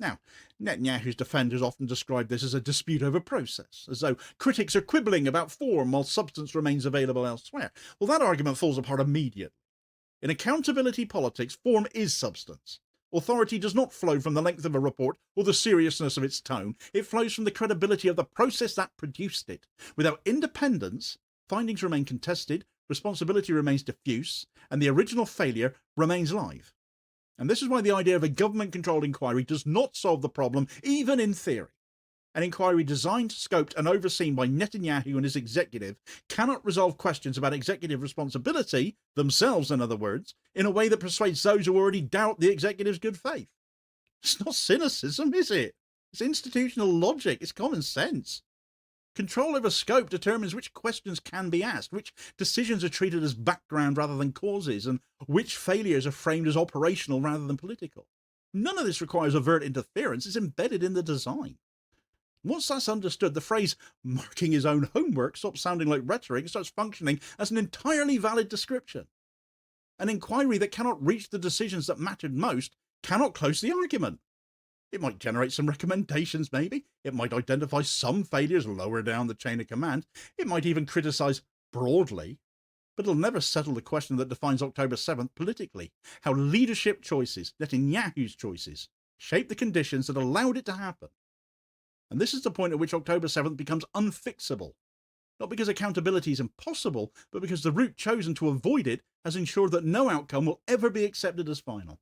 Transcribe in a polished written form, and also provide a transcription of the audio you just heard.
Now, Netanyahu's defenders often describe this as a dispute over process, as though critics are quibbling about form while substance remains available elsewhere. Well, that argument falls apart immediately. In accountability politics, form is substance. Authority does not flow from the length of a report or the seriousness of its tone. It flows from the credibility of the process that produced it. Without independence, findings remain contested, responsibility remains diffuse, and the original failure remains live. And this is why the idea of a government-controlled inquiry does not solve the problem, even in theory. An inquiry designed, scoped, and overseen by Netanyahu and his executive cannot resolve questions about executive responsibility, themselves in other words, in a way that persuades those who already doubt the executive's good faith. It's not cynicism, is it? It's institutional logic. It's common sense. Control over scope determines which questions can be asked, which decisions are treated as background rather than causes, and which failures are framed as operational rather than political. None of this requires overt interference. It's embedded in the design. Once that's understood, the phrase marking his own homework stops sounding like rhetoric and starts functioning as an entirely valid description. An inquiry that cannot reach the decisions that mattered most cannot close the argument. It might generate some recommendations, maybe. It might identify some failures lower down the chain of command. It might even criticize broadly. But it'll never settle the question that defines October 7th politically: how leadership choices, Netanyahu's choices, shaped the conditions that allowed it to happen. And this is the point at which October 7th becomes unfixable. Not because accountability is impossible, but because the route chosen to avoid it has ensured that no outcome will ever be accepted as final.